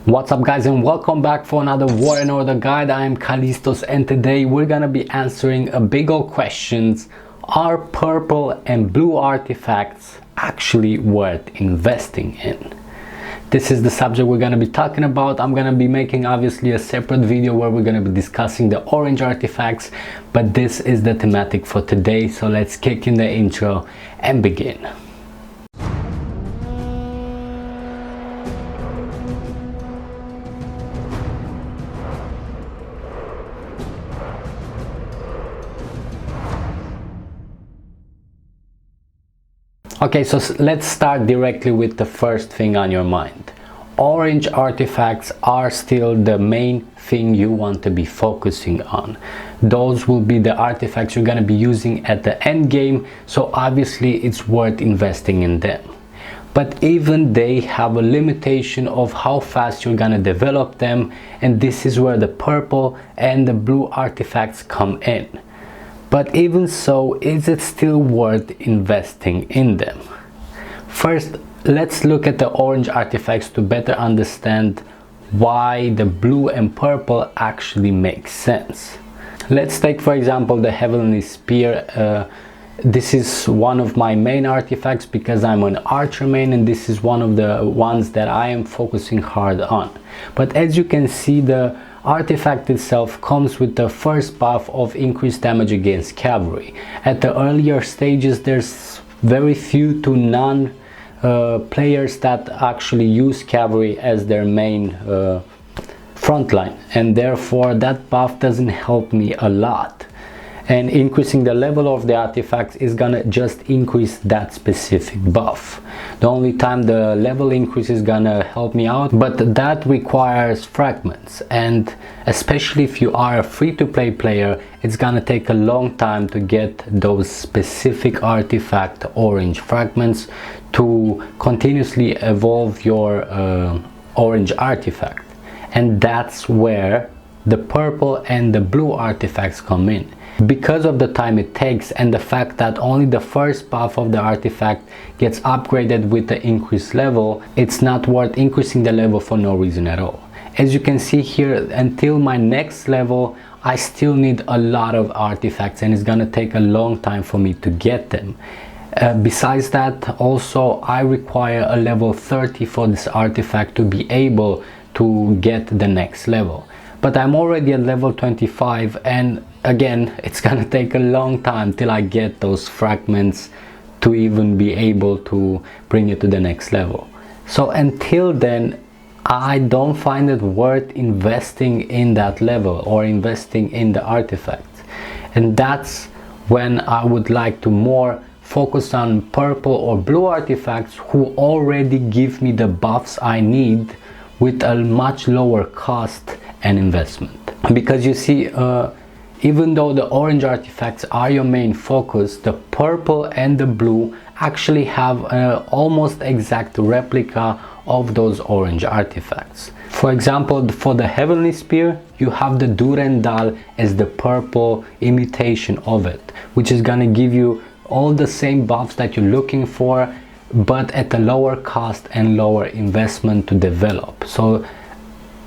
What's up guys, and welcome back for another War and Order guide. I am Kalistos, and today we're gonna be answering a big old questions. Are purple and blue artifacts actually worth investing in? This is the subject we're gonna be talking about. I'm gonna be making obviously a separate video where we're gonna be discussing the orange artifacts, but this is the thematic for today. So let's kick in the intro and begin. Okay, so let's start directly with the first thing on your mind. Orange artifacts are still the main thing you want to be focusing on. Those will be the artifacts you're going to be using at the end game, so obviously it's worth investing in them. But even they have a limitation of how fast you're going to develop them, and this is where the purple and the blue artifacts come in. But even so, is it still worth investing in them? First, let's look at the orange artifacts to better understand why the blue and purple actually make sense. Let's take for example the Heavenly Spear. This is one of my main artifacts because I'm an archer main, and this is one of the ones that I am focusing hard on. But as you can see, the artifact itself comes with the first buff of increased damage against cavalry. At the earlier stages, there's very few to none players that actually use cavalry as their main frontline, and therefore that buff doesn't help me a lot. And increasing the level of the artifacts is gonna just increase that specific buff. The only time the level increase is gonna help me out, but that requires fragments, and especially if you are a free-to-play player, it's gonna take a long time to get those specific artifact orange fragments to continuously evolve your orange artifact. And that's where the purple and the blue artifacts come in. Because of the time it takes and the fact that only the first buff of the artifact gets upgraded with the increased level, it's not worth increasing the level for no reason at all. As you can see here, until my next level, I still need a lot of artifacts, and it's gonna take a long time for me to get them. Besides that, also I require a level 30 for this artifact to be able to get the next level. But I'm already at level 25, and again, it's gonna take a long time till I get those fragments to even be able to bring it to the next level. So until then, I don't find it worth investing in that level or investing in the artifacts. And that's when I would like to more focus on purple or blue artifacts who already give me the buffs I need with a much lower cost and investment. Because you see, even though the orange artifacts are your main focus, the purple and the blue actually have an almost exact replica of those orange artifacts. For example, for the Heavenly Spear, you have the Duran Dal as the purple imitation of it, which is gonna give you all the same buffs that you're looking for, but at a lower cost and lower investment to develop. So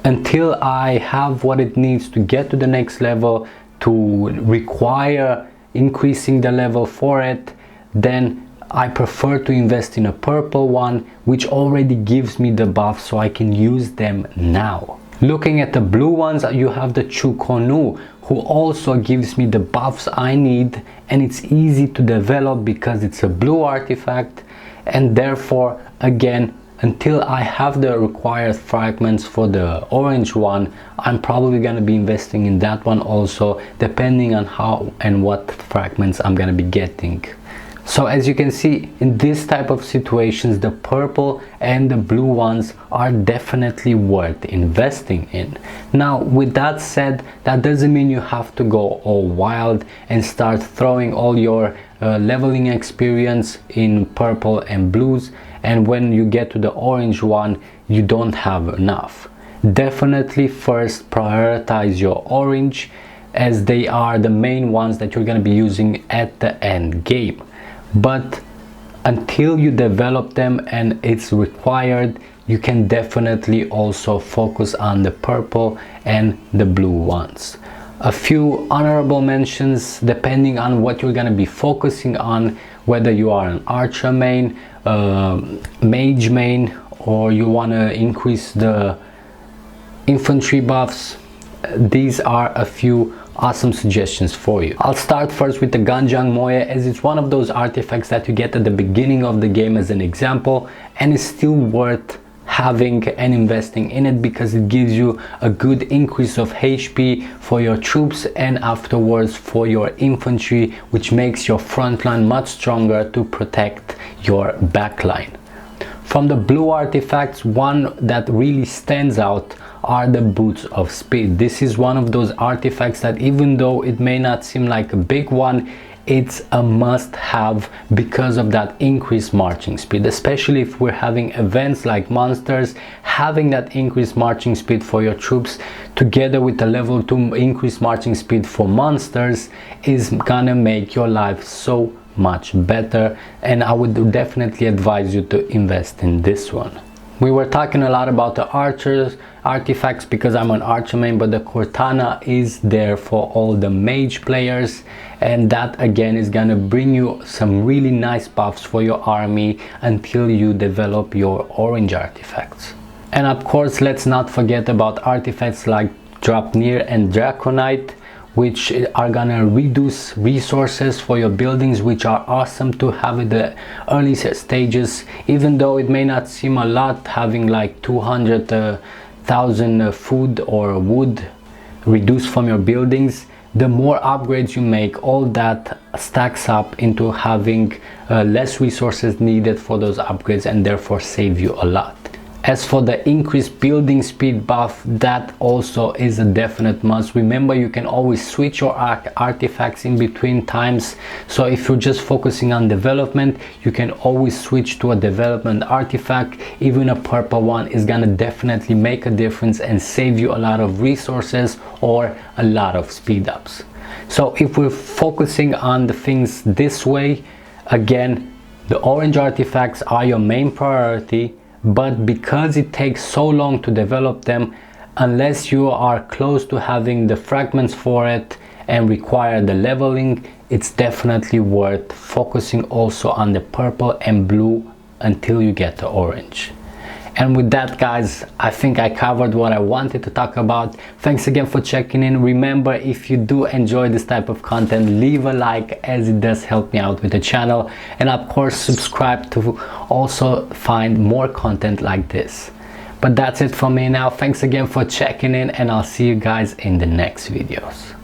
until I have what it needs to get to the next level, to require increasing the level for it, then I prefer to invest in a purple one which already gives me the buff so I can use them now. Looking at the blue ones, you have the chukonu, who also gives me the buffs I need, and it's easy to develop because it's a blue artifact, and therefore again, until I have the required fragments for the orange one, I'm probably going to be investing in that one also, depending on how and what fragments I'm going to be getting. So as you can see, in this type of situations, the purple and the blue ones are definitely worth investing in. Now, with that said, that doesn't mean you have to go all wild and start throwing all your leveling experience in purple and blues, and when you get to the orange one, you don't have enough. Definitely first prioritize your orange, as they are the main ones that you're going to be using at the end game. But until you develop them and it's required, you can definitely also focus on the purple and the blue ones. A few honorable mentions depending on what you're going to be focusing on, whether you are an archer main, mage main, or you want to increase the infantry buffs. These are a few awesome suggestions for you. I'll start first with the Ganjiang Moya, as it's one of those artifacts that you get at the beginning of the game as an example, and it's still worth having and investing in it because it gives you a good increase of HP for your troops and afterwards for your infantry, which makes your front line much stronger to protect your back line. From the blue artifacts, one that really stands out are the boots of speed. This is one of those artifacts that, even though it may not seem like a big one, it's a must have because of that increased marching speed, especially if we're having events like monsters. Having that increased marching speed for your troops together with the level 2 increased marching speed for monsters is gonna make your life so much better, and I would definitely advise you to invest in this one. We were talking a lot about the archers artifacts because I'm an archer main, but the Cortana is there for all the mage players, and that again is gonna bring you some really nice buffs for your army until you develop your orange artifacts. And of course, let's not forget about artifacts like Draupnir and Draconite, which are gonna reduce resources for your buildings, which are awesome to have in the early stages. Even though it may not seem a lot, having like 200,000 food or wood reduced from your buildings, the more upgrades you make, all that stacks up into having less resources needed for those upgrades and therefore save you a lot. As for the increased building speed buff, that also is a definite must. Remember, you can always switch your artifacts in between times. So if you're just focusing on development, you can always switch to a development artifact. Even a purple one is gonna definitely make a difference and save you a lot of resources or a lot of speed ups. So if we're focusing on the things this way, again, the orange artifacts are your main priority. But because it takes so long to develop them, unless you are close to having the fragments for it and require the leveling, it's definitely worth focusing also on the purple and blue until you get the orange. And with that, guys, I think I covered what I wanted to talk about. Thanks again for checking in. Remember, if you do enjoy this type of content, leave a like, as it does help me out with the channel. And of course, subscribe to also find more content like this. But that's it from me now. Thanks again for checking in, and I'll see you guys in the next videos.